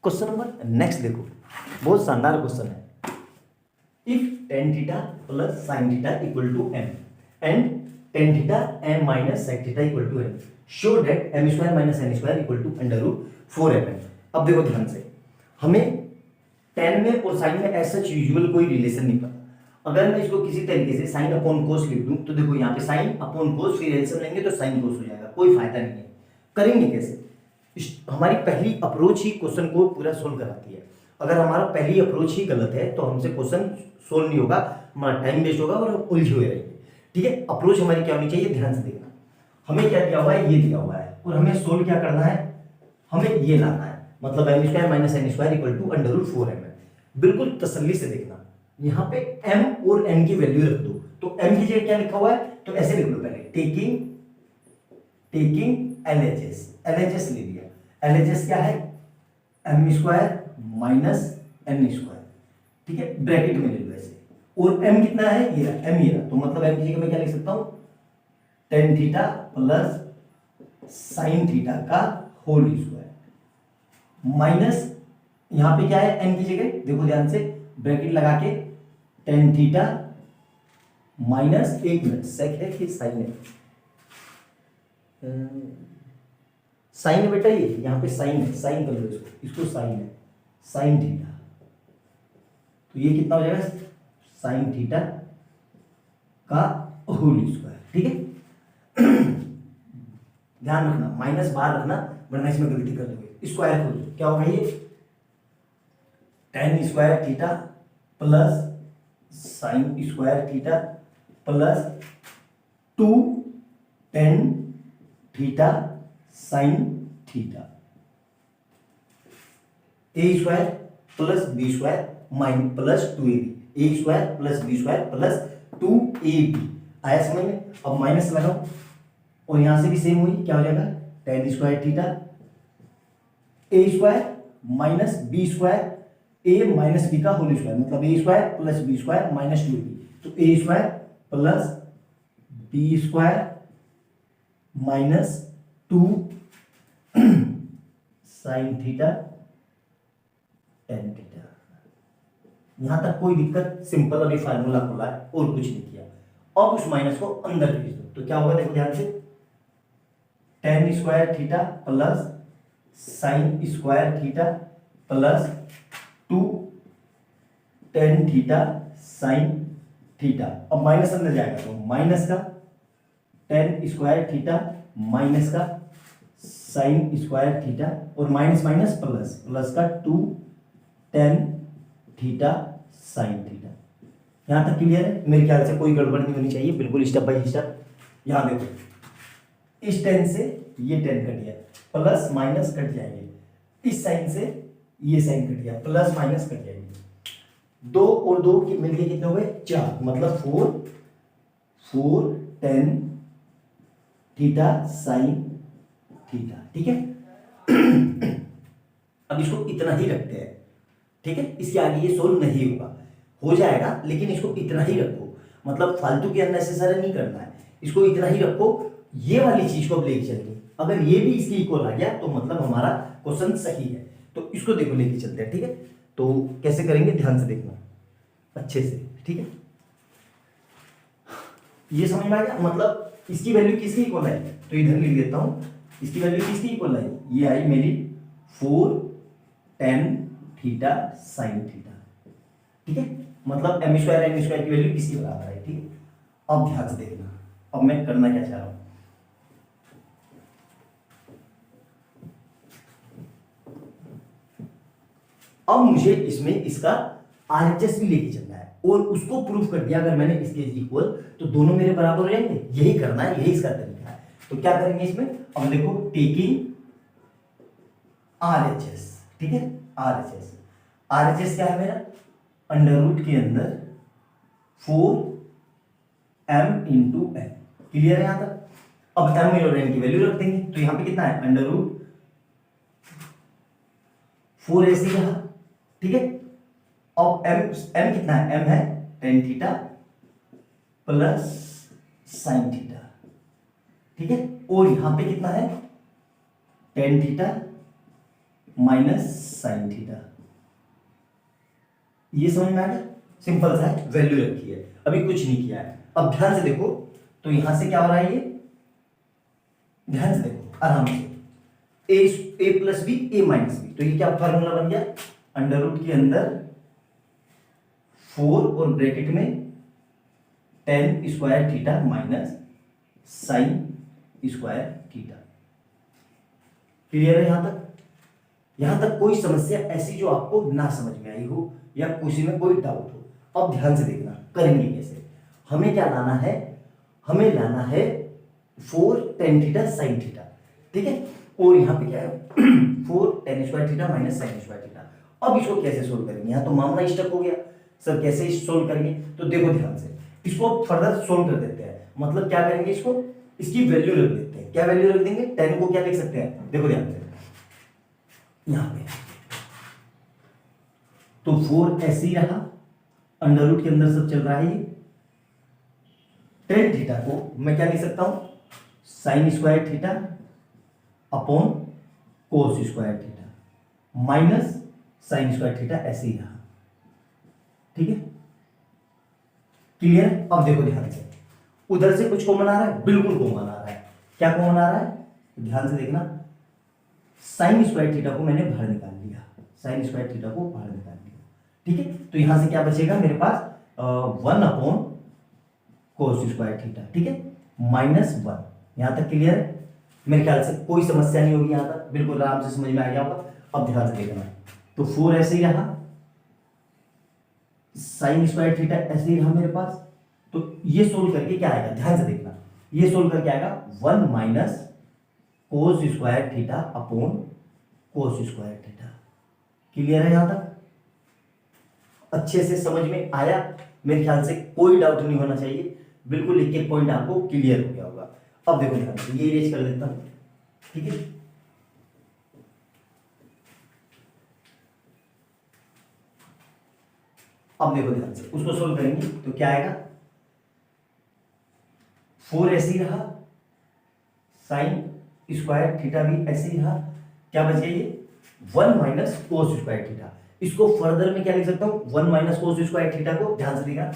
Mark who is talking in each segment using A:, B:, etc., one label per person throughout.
A: Question number next देखो, बहुत शानदार क्वेश्चन है। If tan theta plus sine theta equal to m and tan theta m minus sec theta equal to n, show that m square minus n square equal to under root 4m। अब देखो ध्यान से, हमें tan में और sin में ऐसा usual कोई रिलेशन नहीं पता। अगर मैं इसको किसी तरीके से साइन अपॉन कोस लिख दूं तो देखो यहाँ पे साइन अपॉन कोस, फिर एलसीएम लेंगे तो साइन कोस हो जाएगा, कोई फायदा नहीं है। करेंगे कैसे? हमारी पहली अप्रोच ही क्वेश्चन को पूरा सोल्व कराती है। अगर हमारा पहली अप्रोच ही गलत है तो हमसे क्वेश्चन सोल्व नहीं होगा, हमारा टाइम वेस्ट होगा और हम उलझे हुए रहेंगे। ठीक है, अप्रोच हमारी क्या होनी चाहिए, ध्यान से देखना। हमें क्या दिया हुआ है, ये दिया हुआ है, और हमें सोल्व क्या करना है, हमें ये लाना है, मतलब m square minus n square equal to under root 4m है। बिल्कुल तसल्ली से देखना, यहाँ पे m और n की वैल्यू रख दो। तो m की जगह क्या लिखा हुआ है, तो ऐसे लिख लो पहले, टेकिंग LHS ले लिया। LHS क्या है, m square minus n square, ठीक है, ब्रैकेट में ले लो ऐसे। और m कितना है, ये रहा m, ये रहा, तो मतलब m की जगह मैं क्या लिख सकता हूं, tan theta plus sine theta का होल स्क्वायर माइनस, यहां पे क्या है n की जगह, देखो ध्यान से ब्रैकेट लगा के, tan थीटा माइनस, एक मिनट, सेक है कि साइन है, साइन है बेटा, ये यहाँ पे साइन है, साइन कर लो इसको साइन है, साइन थीटा, तो ये कितना हो जाएगा, साइन थीटा का होल स्क्वायर। ठीक है, ध्यान रखना, माइनस बाहर रखना वरना इसमें गलती कर दोगे। स्क्वायर खोल दो, क्या होगा ये, tan square theta plus sine square theta plus 2 tan theta sine theta, A square plus B square माइन plus 2ab, A square plus B square plus 2ab, आया समझ में? अब माइनस लगाओ और यहां से भी सेम हुई, क्या हो जाएगा, tan square theta, A square minus B square, A minus B का होल स्क्वायर, मतलब A square plus B square minus 2ab, तो A square plus B square minus 2 sine theta tan theta. यहां तक कोई दिक्कत, सिंपल, अभी formula खोला है और कुछ नहीं किया। अब उस माइनस को अंदर भेज दो तो क्या होगा, देखो ध्यान से, tan square theta plus sine square theta plus 2 tan theta sine theta. अब माइनस अंदर जाएगा तो माइनस का tan स्क्वायर थीटा माइनस का साइन स्क्वायर थीटा, और माइनस माइनस प्लस, प्लस का 2 tan थीटा साइन थीटा। यहां तक क्लियर है? मेरे ख्याल से कोई गड़बड़ नहीं होनी चाहिए, बिल्कुल स्टेप बाय स्टेप। यहां देखो, इस tan से ये tan कट गया, प्लस माइनस कट जाएंगे, इस साइन से ये साइन कट गया, प्लस माइनस कट जाएंगे, 2 और 2 की मिलके कितने हो गए, 4, मतलब 4 tan थीटा साइन थीटा। ठीक है, अब इसको इतना ही रखते हैं, ठीक है, इसके आगे ये सोल्व नहीं होगा, हो जाएगा लेकिन इसको इतना ही रखो, मतलब फालतू के अननेसेसरी नहीं करना है, इसको इतना ही रखो। ये वाली चीज को अब लेके चलेंगे, अगर ये भी इसके इक्वल आ गया तो मतलब हमारा क्वेश्चन सही है, तो इसको देखो लेके चलते हैं। ठीक है, तो कैसे करेंगे, ध्यान से देखना अच्छे से। ठीक है, ये समझ में आ गया, मतलब इसकी वैल्यू किसकी इक्वल है, तो इधर लिख देता हूं, इसकी वैल्यू किसकी इक्वल है, ये आई मेरी 4 tan थीटा साइन थीटा। ठीक है, मतलब m स्क्वायर n स्क्वायर की वैल्यू किसकी बराबर है। ठीक है, अब ध्यान से देखना, अब मैं करना क्या चाह रहा हूं, अब मुझे इसमें इसका RHS भी लेके चलना है और उसको प्रूव कर दिया अगर मैंने इसके इक्वल, तो दोनों मेरे बराबर हो जाएंगे। यही करना है, यही इसका तरीका है। तो क्या करेंगे इसमें, अब देखो, टेकिंग RHS, ठीक है, RHS क्या है मेरा, अंडर रूट के अंदर 4m इंटू n। क्लियर है यहां तक? अब m और n की वैल्यू रख देंगे, तो यहां पे कितना है, अंडर रूट 4 ऐसे रहा। ठीक है, अब m कितना है, m है tan theta plus sine theta. ठीक है, और यहां पे कितना है, tan theta minus sine theta. ये समझ में आ गया? सिंपल सा है, वैल्यू रखी है, अभी कुछ नहीं किया है। अब ध्यान से देखो, तो यहां से क्या हो रहा है, ये ध्यान से देखो आराम से, ए प्लस बी ए माइनस बी, तो ये क्या फॉर्मूला बन गया, अंडर रूट के अंदर 4 और ब्रैकेट में ten square theta minus sign square theta. Clear है यहां तक? यहां तक कोई समस्या ऐसी जो आपको ना समझ में आई हो या किसी में कोई डाउट हो? अब ध्यान से देखना करेंगे कैसे। हमें क्या लाना है, हमें लाना है 4 tan थीटा sin थीटा, ठीक है। और यहाँ पे क्या है 4 tan square theta minus sign square theta. अब इसको कैसे सोल्व करेंगे, यहाँ तो मामला स्टक हो गया सर, कैसे सोल्व करेंगे? तो देखो ध्यान से, इसको फर्दर सोल्व कर देते हैं। मतलब क्या करेंगे, इसको इसकी वैल्यू रख देते हैं। क्या वैल्यू रख देंगे, tan को क्या लिख सकते हैं, देखो ध्यान से यहां पे, तो 4 ऐसे ही रहा, अंडर रूट के अंदर सब चल रहा है ये। tan थीटा को मैं क्या लिख सकता हूं, साइन स्क्वायर थीटा अपॉन कोस square theta minus sign square theta, ऐसे ही रहा, ठीक है। क्लियर? अब देखो ध्यान से, उधर से कुछ कॉमन आ रहा है, बिल्कुल कॉमन आ रहा है। क्या कॉमन आ रहा है, ध्यान से देखना, साइन स्क्वायर थीटा को मैंने बाहर निकाल लिया, साइन स्क्वायर थीटा को बाहर निकाल लिया, ठीक है। तो यहां से क्या बचेगा मेरे पास, 1 अपॉन कोस स्क्वायर थीटा, ठीक है, -1। यहां तक क्लियर है? मेरे ख्याल से कोई समस्या नहीं होगी, यहां तक बिल्कुल आराम से समझ में आ गया होगा। अब ध्यान से देखना, तो 4 ऐसे ही रहा, साइन स्क्वायर थीटा ऐसे ही रहा मेरे पास। तो ये सोल्व करके क्या आएगा, ध्यान से देखना, ये सोल्व करके आएगा 1 minus cos square theta upon कोस स्क्वायर थीटा। क्लियर है? यहां तक अच्छे से समझ में आया? मेरे ख्याल से कोई डाउट नहीं होना चाहिए, बिल्कुल एक एक पॉइंट आपको क्लियर हो गया होगा। अब देखो ध्यान से, ये इरेज कर देता हूं, ठीक है। अब देखो ध्यान से, उसको सोल्व करेंगे तो क्या आएगा, 4 ऐसे ही रहा, साइन स्क्वायर थीटा भी ऐसे ही रहा, क्या बच गया ये 1 माइनस कोस स्क्वायर थीटा। इसको फर्दर में क्या लिख सकता हूं, 1 माइनस कोस स्क्वायर थीटा को ध्यान से देखना,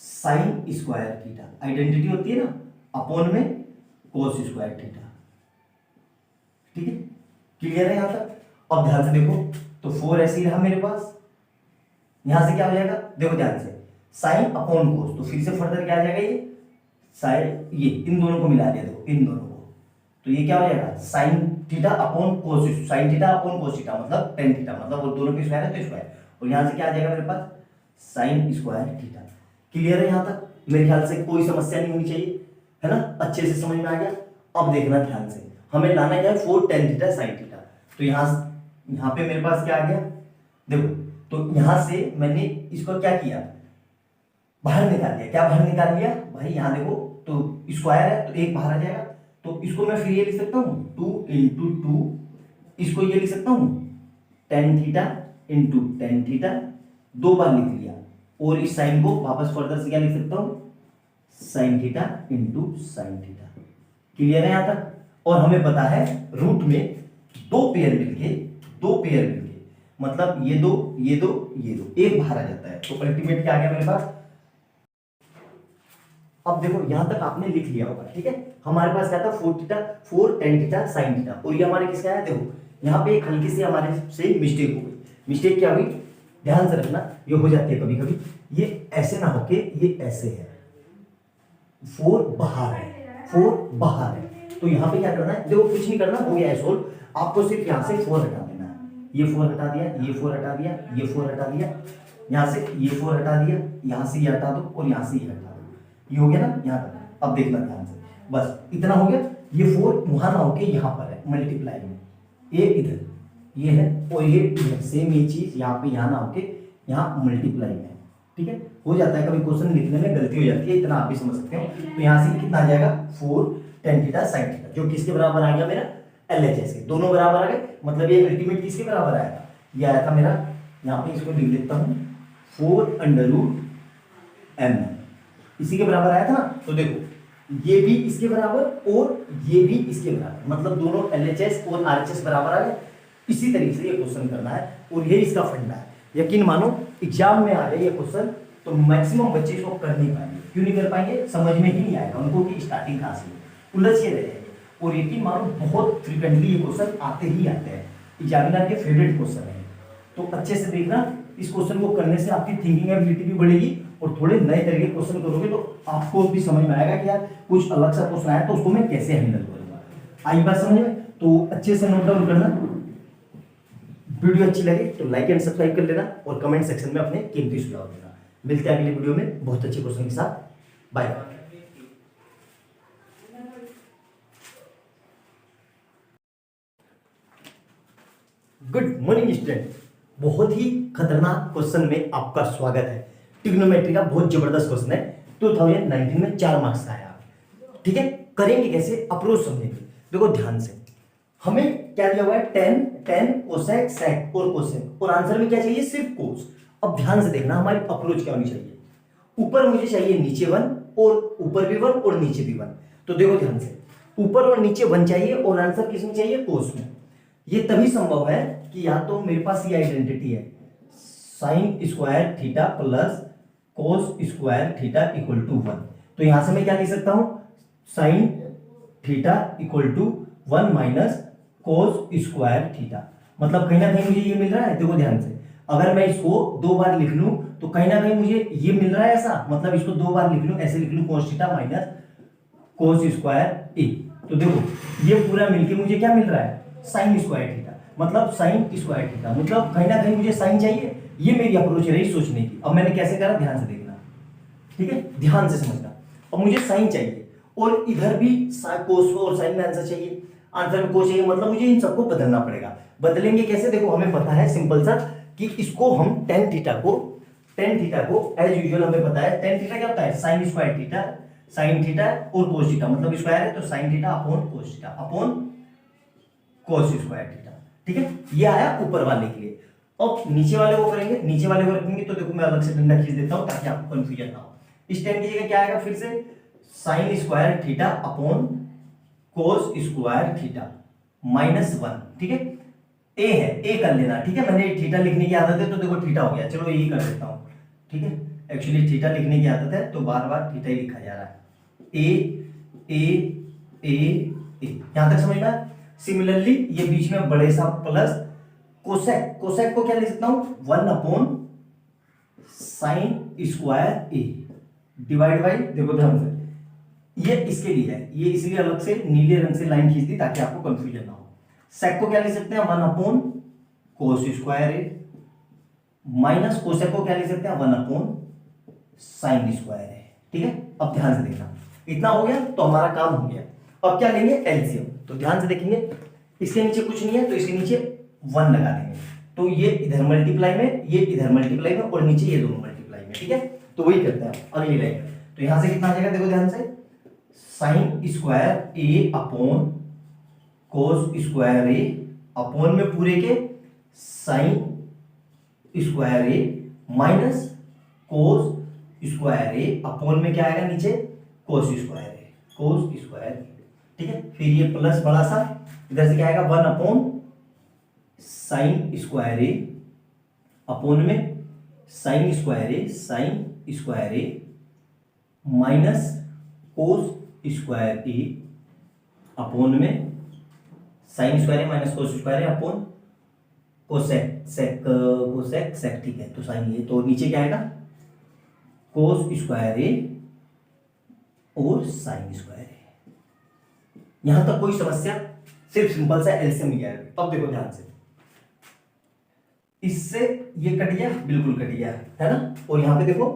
A: साइन स्क्वायर थीटा आइडेंटिटी होती है ना, अपॉन में कोस स्क्वायर थीटा, ठीक है। क्लियर है यहां तक? अब ध्यान से देखो, तो 4 ऐसे ही रहा मेरे पास, यहां से क्या हो जाएगा, देखो ध्यान से, साइन अपॉन कोस, तो फिर से फर्दर क्या आ जाएगा, ये साइन, ये इन दोनों को मिला दिया, देखो इन दोनों को, तो ये क्या हो जाएगा, साइन थीटा अपॉन कोस, sine theta upon cos theta मतलब tan थीटा, मतलब वो दोनों की स्क्वायर है तो स्क्वायर, और यहां से क्या आ जाएगा मेरे पास, साइन स्क्वायर थीटा। क्लियर है यहां तक? मेरे ख्याल से कोई समस्या नहीं होनी चाहिए, है ना, अच्छे से समझ में आ गया। अब देखना ध्यान से, हमें लाना क्या है 4 tan थीटा sin थीटा। तो यहां पे मेरे पास क्या आ गया, देखो, तो यहां से मैंने इसको क्या किया, बाहर निकाल लिया। क्या बाहर निकाल लिया भाई, यहां देखो, तो स्क्वायर है तो एक बाहर आ जाएगा, तो इसको मैं फिर ये लिख सकता हूं 2 इंटू 2, इसको ये लिख सकता हूं tan theta into tan theta, 2 बार लिख लिया, और इस साइन को वापस फर्दर से क्या लिख सकता हूं, sine theta into sine theta. Clear है यहां तक? और हमें पता है रूट में दो पेयर मिलके मतलब ये दो एक बाहर आ जाता है, तो अल्टीमेट क्या आ गया मेरे पास। अब देखो यहां तक आपने लिख लिया होगा, ठीक है। हमारे पास क्या था 4 tan थीटा sin थीटा, और ये हमारे किसका है, देखो यहां पे एक हल्की सी हमारे से मिस्टेक हो गई। मिस्टेक क्या हुई, ध्यान से रखना, ये हो जाती है कभी कभी, ये ऐसे ना होके ये ऐसे है, 4 बाहर है, तो यहां पे क्या करना है, देखो कुछ नहीं करना, हो गया है सोल्व। आपको सिर्फ यहां से 4 हटा देना है, ये 4 हटा दिया, ये 4 हटा दिया, ये 4 हटा दिया, यहां से ये 4 हटा दिया, यहां से ये हटा दो, और यहां से ये हटा दो, ये हो गया ना यहां तक। अब देखना ध्यान से, बस इतना हो गया। ये 4 वहां ना होके यहां पर है मल्टीप्लाई में, ये इधर ये है, और ये इधर सेम ये चीज यहाँ पे यहाँ ना होके यहाँ मल्टीप्लाई में, ठीक है। हो जाता है कभी क्वेश्चन लिखने में गलती हो जाती है, इतना आप भी समझ सकते हो। तो यहाँ से कितना आ जाएगा 4 tan थीटा sin थीटा, जो किसके बराबर आ गया मेरा, LHS के, दोनों बराबर आ गए, मतलब ये अल्टीमेट किसके बराबर आएगा, ये आया था मेरा, यहाँ पे इसको लिख देता हूँ 4√m, इसी के बराबर आया था ना। तो देखो ये भी इसके बराबर और ये भी इसके बराबर, मतलब दोनों LHS और RHS बराबर आ गए। इसी तरीके से ये क्वेश्चन करना है और ये इसका फंडा है। यकीन मानो एग्जाम में आ जाए ये क्वेश्चन तो मैक्सिमम बच्चे इसको कर नहीं पाएंगे। क्यों नहीं कर पाएंगे? समझ में ही नहीं आएगा उनको कि स्टार्टिंग कहाँ से उलझ के रह जाएंगे। और यकीन मानो बहुत फ्रिक्वेंटली ये क्वेश्चन आते ही आते हैं, एग्जामिनर के फेवरेट क्वेश्चन है। तो अच्छे से देखना, इस क्वेश्चन को करने से आपकी थिंकिंग एबिलिटी भी बढ़ेगी और थोड़े नए तरीके के क्वेश्चन करोगे तो आपको भी समझ में आएगा कि यार कुछ अलग सा क्वेश्चन आया तो उसको मैं कैसे हैंडल करूंगा। आई बात समझ में? तो अच्छे से नोट डाउन करना। वीडियो अच्छी लगे तो लाइक एंड सब्सक्राइब कर लेना और कमेंट सेक्शन में अपने कीमती सुझाव देना। मिलते हैं अगली वीडियो में बहुत अच्छे क्वेश्चन के साथ। बाय। गुड मॉर्निंग स्टूडेंट, बहुत ही खतरनाक क्वेश्चन में आपका स्वागत है। ट्रिग्नोमेट्री का बहुत जबरदस्त क्वेश्चन है, 2019 में 4 मार्क्स का आया। ठीक है, करेंगे कैसे? अप्रोच समझेंगे। देखो ध्यान से, हमें क्या दिया हुआ है? टेन कोसेक सेक और कोसेक, और आंसर में क्या चाहिए? सिर्फ कोस। अब ध्यान से देखना हमारी अप्रोच क्या होनी चाहिए। ऊपर मुझे चाहिए नीचे 1 और ऊपर भी 1 और नीचे भी 1। तो देखो ध्यान से, ऊपर और नीचे 1 चाहिए और आंसर किसमें चाहिए? कोस में। ये तभी संभव है कि या तो मेरे पास ये आइडेंटिटी है sine square theta plus cos square theta equal to 1। तो यहां से मैं क्या लिख सकता हूं? Sine theta equal to 1 minus cos square theta. मतलब कहीं ना कहीं मुझे ये मिल रहा है। देखो ध्यान से, अगर मैं इसको 2 बार लिख लूं तो कहीं ना कहीं मुझे ये मिल रहा है ऐसा, मतलब इसको 2 बार लिख लूं, ऐसे लिख लूं cos theta minus cos square A. तो देखो ये पूरा मिलके मुझे क्या मिल रहा है? Sine square theta. मतलब साइन स्क्वायर थीटा, मतलब कहीं ना कहीं मुझे साइन चाहिए। ये मेरी अप्रोच रही सोचने की। अब मैंने कैसे करा? ध्यान से देखना, ठीक है, ध्यान से समझना। अब मुझे साइन चाहिए और इधर भी कोस और साइन में आंसर चाहिए, आंसर में कोस चाहिए, मतलब मुझे इन सबको बदलना पड़ेगा। बदलेंगे कैसे? देखो हमें पता है सिंपल सा कि इसको हम टेन थीटा को एज यूजुअल हमें पता है टेन थीटा क्या होता है? Sine square theta, sine theta और कोस थीटा, मतलब स्क्वायर है तो sine theta upon cos theta upon कोस स्क्वायर थीटा। ठीक है, ये आया ऊपर वाले के लिए। अब नीचे वाले को करेंगे, नीचे वाले को रखेंगे तो देखो मैं अलग से डंडा खींच देता हूं ताकि आपको कंफ्यूजन ना हो। इस टेन की जगह क्या आएगा? फिर से साइन स्क्वायर थीटा अपॉन कोस स्क्वायर थीटा माइनस 1। ठीक है, ए है, ए कर लेना। ठीक है, मैंने थीटा लिखने की आदत है तो देखो थीटा हो गया, चलो यही कर देता हूं। ठीक है, एक्चुअली थीटा लिखने की आदत है तो बार बार थीटा ही लिखा जा रहा है। ए ए ए ए, यहां तक समझ में आया? सिमिलरली ये बीच में बड़े सा प्लस कोसेक, कोसेक को क्या लिख सकता हूं? 1 upon sine square A divide by, देखो ध्यान से, ये इसके लिए है, ये इसलिए अलग से नीले रंग से लाइन खींच दी ताकि आपको कंफ्यूजन ना हो। सेक को क्या लिख सकते हैं? 1 upon cos square A minus cosec को क्या लिख सकते हैं? 1 अपॉन साइन स्क्वायर ए। ठीक है, अब ध्यान से देखना, इतना हो गया तो हमारा काम हो गया। अब क्या लेंगे? एलसीएम। तो ध्यान से देखेंगे, इसके नीचे कुछ नहीं है तो इसके नीचे 1 लगा देंगे, तो ये इधर मल्टीप्लाई में, ये इधर मल्टीप्लाई में और नीचे ये दोनों मल्टीप्लाई में। ठीक है, तो वही करते हैं अगली लाइन में। तो यहां से कितना आ जाएगा? देखो ध्यान से, साइन स्क्वायर ए अपॉन कोस स्क्वायर ए अपॉन में पूरे के sine square A minus cos square A upon में क्या आएगा नीचे? कोस स्क्वायर ए, कोस स्क्वायर ए। ठीक है, फिर ये प्लस बड़ा सा इधर से क्या आएगा? 1 अपॉन साइन स्क्वायर ए अपॉन में sine square A minus cos square A upon में sine square A minus cos square A upon cosec सेक। ठीक है, तो साइन ये तो नीचे क्या आएगा? कोस स्क्वायर ए और साइन स्क्वायर ए। यहां तक कोई समस्या? सिर्फ सिंपल सा एलसीएम लिया है। अब देखो ध्यान से, इससे ये कट गया, बिल्कुल कट गया है ना, और यहां पे देखो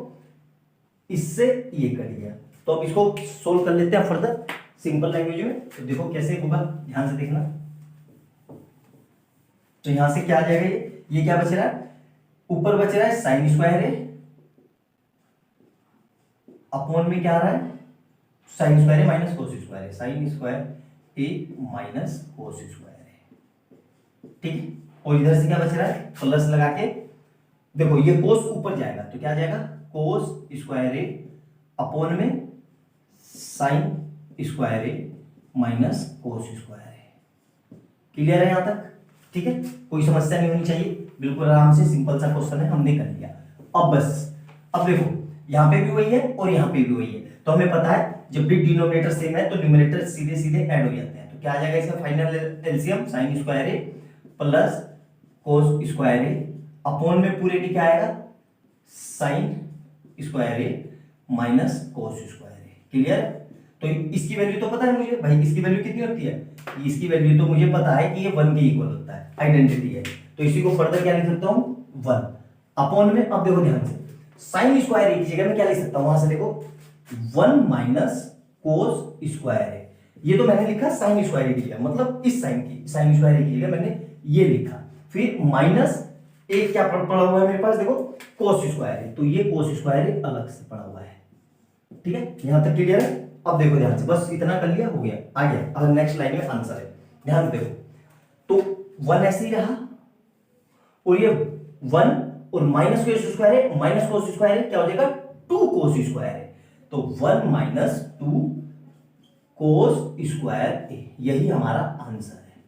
A: इससे ये कट गया। तो अब इसको सोल्व कर लेते हैं फर्दर सिंपल लैंग्वेज में। तो देखो कैसे होगा, ध्यान से देखना। तो यहां से क्या आ जाएगा? ये क्या बच रहा है? ऊपर बच रहा है साइन स्क्वायर ए अपॉन में क्या आ रहा है? Sine square A minus cos square A, sine square A minus cos square ए। ठीक है, और इधर से क्या बच रहा है? प्लस लगा के देखो ये कोस ऊपर जाएगा तो क्या आ जाएगा? कोस स्क्वायर ए अपॉन में sine square A minus cos square A. Clear है यहां तक? ठीक है, कोई समस्या नहीं होनी चाहिए, बिल्कुल आराम से सिंपल सा क्वेश्चन है, हमने कर लिया। अब बस, अब देखो यहाँ पे भी वही है और यहाँ पे भी वही है, तो हमें पता है जब भी डिनोमिनेटर सेम है तो न्यूमरेटर सीधे सीधे ऐड हो जाते हैं। तो क्या आ जाएगा इसका फाइनल एलसीएम, साइन स्क्वायर ए प्लस कोस स्क्वायर ए अपॉन में पूरे की क्या आएगा, sine square A minus cos square A. Clear? तो इसकी वैल्यू तो पता है मुझे भाई, इसकी वैल्यू कितनी होती है, इसकी वैल्यू तो मुझे पता है कि ये 1 के इक्वल होता है, आइडेंटिटी है, तो इसी को फर्दर क्या लिख सकता हूं, 1 अपॉन में। अब देखो ध्यान से, साइन स्क्वायर ए की जगह में क्या लिख सकता हूं, वहां से देखो 1 माइनस कोस स्क्वायर ए, ये तो मैंने लिखा साइन स्क्वायर ए की जगह, मतलब इस साइन की, साइन स्क्वायर ए की जगह मैंने ये लिखा, फिर माइनस एक क्या पड़ा हुआ है मेरे पास, देखो कोस स्क्वायर ए, तो ये कोस स्क्वायर ए अलग से पड़ा हुआ है। ठीक है, यहां तक क्लियर है? अब देखो ध्यान से, बस इतना कर लिया, हो गया, आ गया। अब नेक्स्ट लाइन में आंसर है, ध्यान से देखो, तो 1 ऐसे ही रहा और ये 1 और माइनस कोस स्क्वायर है, माइनस कोस स्क्वायर है क्या हो जाएगा, 2 कोस स्क्वायर है, तो 1 माइनस 2 कोस स्क्वायर ए, यही हमारा आंसर है।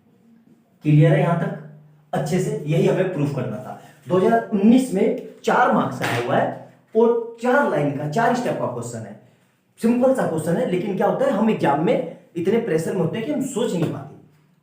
A: क्लियर है यहां तक? अच्छे से, यही हमें प्रूफ करना था। 2019 में 4 मार्क्स आया हुआ है और 4 लाइन का 4 स्टेप का क्वेश्चन है, सिंपल सा क्वेश्चन है, लेकिन क्या होता है हम एग्जाम में इतने प्रेशर में होते हैं कि हम सोच नहीं पाते,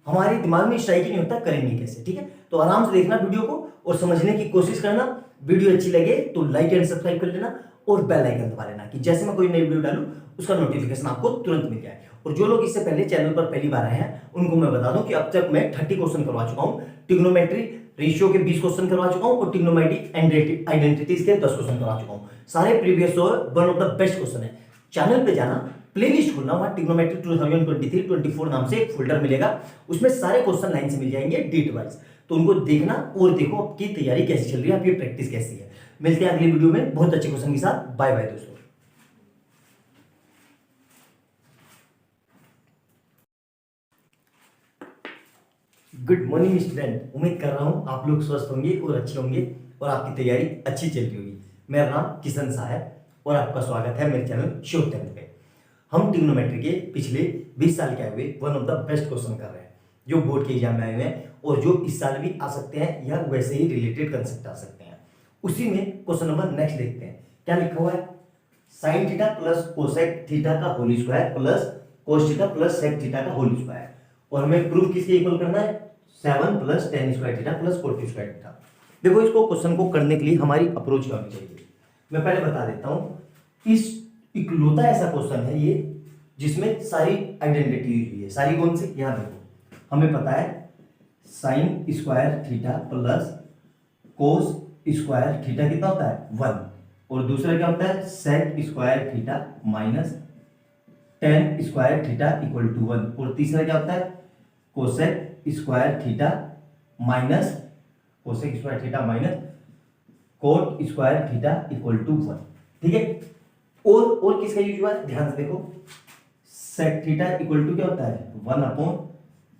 A: हमारे दिमाग में स्ट्राइक ही नहीं होता करेंगे कैसे। ठीक है, तो आराम से देखना वीडियो को और समझने की कोशिश करना। वीडियो अच्छी लगे तो लाइक एंड सब्सक्राइब कर लेना और बेल आइकन दबा लेना कि जैसे मैं कोई नई वीडियो डालूं उसका नोटिफिकेशन आपको तुरंत मिल जाए। और जो लोग इससे पहले चैनल पर पहली बार आए हैं उनको मैं बता दूं कि अब तक मैं 30 क्वेश्चन करवा चुका हूं, ट्रिग्नोमेट्री रेशियो के 20 क्वेश्चन करवा चुका हूं और ट्रिग्नोमेट्री आइडेंटिटीज के 10 क्वेश्चन करवा चुका हूं। सारे previous one of the best question है। चैनल पे जाना, प्लेलिस्ट खोलना, वहां ट्रिग्नोमेट्री 2023-24 नाम से एक फोल्डर मिलेगा, उसमें सारे क्वेश्चन लाइन से मिल जाएंगे डेट वाइज, तो उनको देखना और देखो आपकी तैयारी कैसी चल रही है, आपकी प्रैक्टिस कैसी है। मिलते हैं अगली वीडियो में बहुत अच्छे क्वेश्चन के साथ। बाय बाय दोस्तों। गुड मॉर्निंग स्टूडेंट, उम्मीद कर रहा हूं आप लोग स्वस्थ होंगे और अच्छे होंगे और आपकी तैयारी अच्छी चल रही होगी। मेरा नाम किशन शाह है और आपका स्वागत है मेरे चैनल श्योर टेंथ पे। हम ट्रिग्नोमेट्री के पिछले 20 साल के आए हुए one of the best question कर रहे हैं जो बोर्ड के एग्जाम में आए हुए हैं और जो इस साल भी आ सकते हैं या वैसे ही रिलेटेड कंसेप्ट आ सकते हैं। उसी में क्वेश्चन नंबर नेक्स्ट देखते हैं, क्या लिखा हुआ है, sine theta plus cosec theta का whole square plus cos theta plus sec theta का होल स्क्वायर, और हमें प्रूफ किसके इक्वल करना है, 7 plus ten square theta plus 40 square theta. देखो इसको क्वेश्चन को करने के लिए हमारी अप्रोच क्या होनी चाहिए, मैं पहले बता देता हूं। इस इकलौता ऐसा क्वेश्चन है ये जिसमें सारी आइडेंटिटी हुई है। सारी कौन सी, यहां देखो, हमें पता है sine square theta plus cos square theta कितना होता है, 1, और दूसरा क्या होता है, sec square theta minus tan square theta equal to 1, और तीसरा क्या होता है, cosec square theta minus cosec square theta minus cot square theta equal to 1। ठीक है, और किसका यूज हुआ है, ध्यान से देखो, सेक थीटा इक्वल टू क्या होता है, 1 अपॉन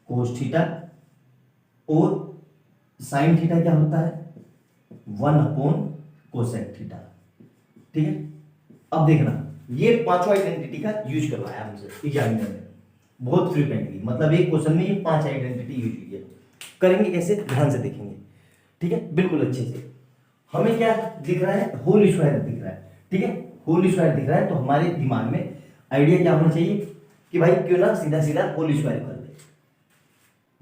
A: कोस थीटा, और साइन थीटा क्या होता है, 1 अपॉन कोसेक थीटा। ठीक है, अब देखना ये पांचों आइडेंटिटी का यूज करवाया हमसे एग्जामिनर ने बहुत फ्रीक्वेंटली, मतलब एक क्वेश्चन में ये 5 आइडेंटिटी यूज हुई है। करेंगे कैसे, ध्यान से देखेंगे। ठीक है, बिल्कुल अच्छे से। हमें क्या दिख रहा है, होल स्क्वायर दिख रहा है। ठीक है, होल स्क्वायर दिख रहा है तो हमारे दिमाग में आइडिया क्या होना चाहिए कि भाई क्यों ना सीधा सीधा होल स्क्वायर कर दे।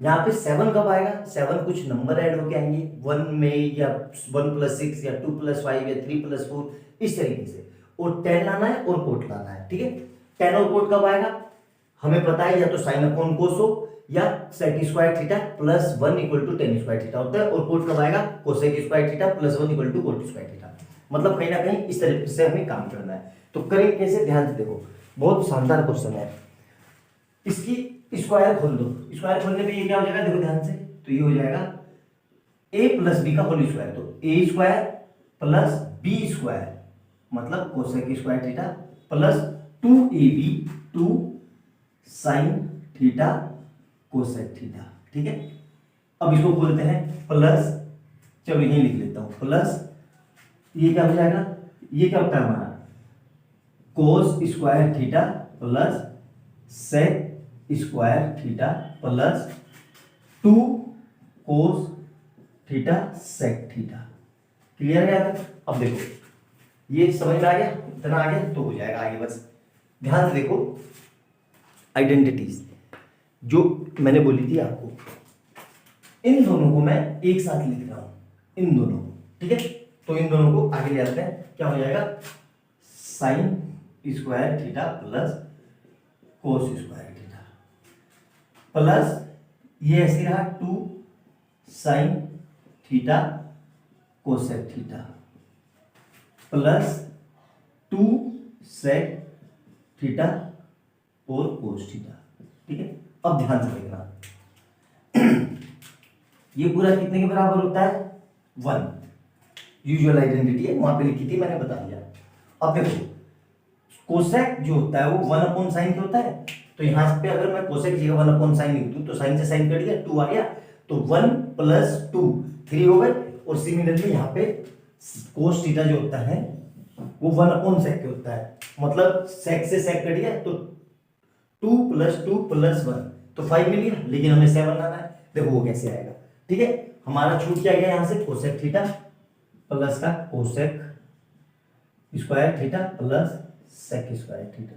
A: यहाँ पे 7 कब आएगा, 7 कुछ नंबर ऐड होके आएंगे 1 में, या 1 + 6 या 2 + 5 या 3 + 4, इस तरीके से, और 10 लाना है और कोट लाना है। ठीक है, 10 और कोट कब आएगा, हमें पता है या तो साइन अपॉन कोस हो या sec square theta plus 1 equal to tan square theta होता है, और कोट कब आएगा, cosec square theta plus 1 equal to cot square theta. मतलब कहीं ना कहीं इस तरीके से हमें काम करना है। तो करेंगे कैसे, ध्यान से देखो, बहुत शानदार क्वेश्चन है। इसकी स्क्वायर खोल दो, स्क्वायर खोलने पे ये क्या हो जाएगा, देखो ध्यान से, तो ये हो जाएगा a प्लस बी का होल स्क्वायर, तो a square plus B square मतलब cosec square theta plus 2ab 2 sine theta cosec theta. ठीक है, अब इसको खोलते हैं, प्लस, चलो यही लिख लेता हूं, प्लस ये क्या हो जाएगा, ये क्या होता है हमारा, cos square theta plus sec square theta plus 2 cos theta sec theta. Clear है यार? अब देखो ये समझ में आ गया, इतना आ गया तो हो जाएगा आगे। बस ध्यान से देखो, आइडेंटिटीज जो मैंने बोली थी आपको, इन दोनों को मैं एक साथ लिख रहा हूं, इन दोनों को, ठीक है। तो इन दोनों को आगे ले आते हैं, क्या हो जाएगा, sine square theta plus cos square theta plus ये ऐसे रहा 2 sine theta cosec theta plus 2 sec theta और कोस थीटा, ठीक है। अब ध्यान से देखना, ये पूरा कितने के बराबर होता है, 1। यूजुअल आइडेंटिटी है, वहां पे लिखी थी मैंने, बता दिया। अब देखो कोसेक जो होता है वो 1 अपॉन साइन क्या होता है, तो यहां पे अगर मैं कोसेक की जगह 1 अपॉन साइन लिख दूं तो साइन से साइन कट गया, 2 आ गया, तो 1 प्लस 2 3 हो गए। और सिमिलरली यहाँ पे कोस थीटा जो होता है वो 1 अपॉन सेक के होता है, मतलब सेक से सेक कट गया तो 2 प्लस 2 प्लस 1 तो 5 मिल गया, लेकिन हमें 7 लाना है। देखो वो कैसे आएगा, ठीक है। हमारा छूट क्या गया यहाँ से, कोसेक थीटा प्लस का cosec square theta plus sec square theta,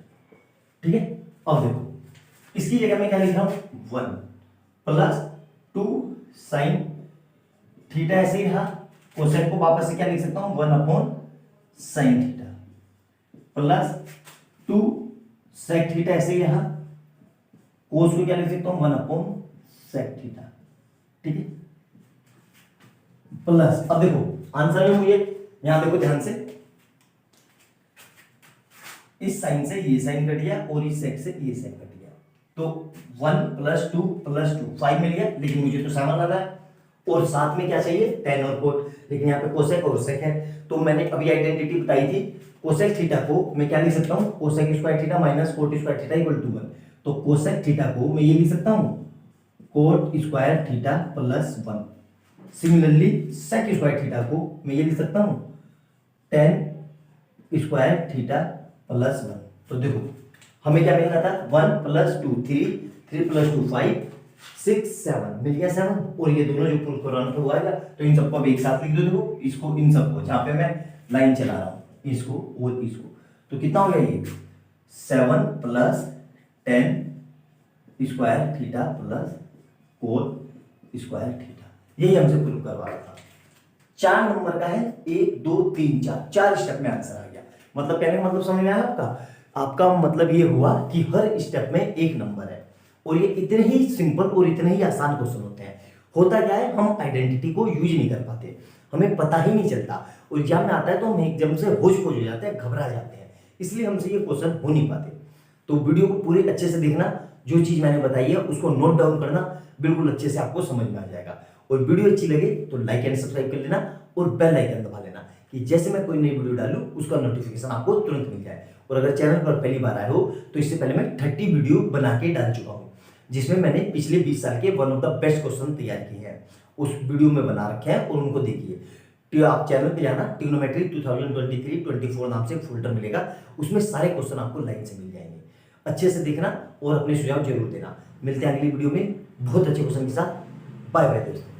A: ठीक है। अब देखो इसकी जगह मैं क्या लिख रहा हूं, 1 प्लस 2 साइन थीटा ऐसे ही रहा, कोसेक को वापस से क्या लिख सकता हूं, 1 upon sine theta plus 2 sec theta ऐसे ही रहा, कोस को क्या लिख सकता हूं, 1 अपॉन सेक थीटा, ठीक है। प्लस अब देखो आंसर में हुई, यहां देखो ध्यान से, इस साइन से ये साइन कट गया और इस सेक से ये सेक कट गया, तो 1 प्लस 2 प्लस 2 5 मिल गया, लेकिन मुझे तो 7 लाना है और साथ में क्या चाहिए, tan और cot, लेकिन यहाँ पे कोसेक और सेक है। तो मैंने अभी आइडेंटिटी बताई थी, कोसेक थीटा को मैं क्या लिख सकता हूँ, cosec square theta minus cot square theta equal to 1। तो कोसेक थीटा को मैं ये लिख सकता हूँ, cot square theta plus 1। Similarly sec square theta को मैं ये लिख सकता हूँ, tan स्क्वायर थीटा प्लस 1। तो देखो हमें क्या मिलना था, 1 प्लस 2 3, 3 प्लस 2 5, 6 7 मिल गया 7, और ये दोनों जो प्रूफ करवाना था वो आएगा। तो इन सबको अब एक साथ लिख दो, देखो इसको इन सबको, जहां पे मैं लाइन चला रहा हूं, इसको और इसको, तो कितना हो गया ये, 7 plus 10 square theta plus coat square theta. यही हमसे प्रूफ करवा रहा था। 4 नंबर का है, 1 2 3 4 स्टेप में आंसर आ गया। मतलब कहने का मतलब समझ में आया आपका? आपका मतलब ये हुआ कि हर स्टेप में एक नंबर है, और ये इतने ही सिंपल और इतने ही आसान क्वेश्चन होते हैं। होता क्या है, हम आइडेंटिटी को यूज नहीं कर पाते, हमें पता ही नहीं चलता, और एग्जाम में आता है तो हम एकदम से होश हो जाते हैं, घबरा जाते हैं, इसलिए हमसे ये क्वेश्चन हो नहीं पाते। तो वीडियो को पूरे अच्छे से देखना, जो चीज मैंने बताई है उसको नोट डाउन करना, बिल्कुल अच्छे से आपको समझ में आ जाएगा। और वीडियो अच्छी लगे तो लाइक एंड सब्सक्राइब कर लेना और बेल आइकन दबा लेना, कि जैसे मैं कोई नई वीडियो डालूं उसका नोटिफिकेशन आपको तुरंत मिल जाए। और अगर चैनल पर पहली बार आए हो तो इससे पहले मैं 30 वीडियो बना के डाल चुका हूं, जिसमें मैंने पिछले 20 साल के one of the best question तैयार किए हैं, उस वीडियो में बना रखे हैं और उनको देखिए। तो आप चैनल पे जाना, ट्रिग्नोमेट्री 2023-24 नाम से फोल्डर मिलेगा, उसमें सारे क्वेश्चन आपको लाइन से मिल जाएंगे। अच्छे से देखना और अपने सुझाव जरूर देना। मिलते हैं अगली वीडियो में बहुत अच्छे क्वेश्चन के साथ। बाय बाय दोस्तों।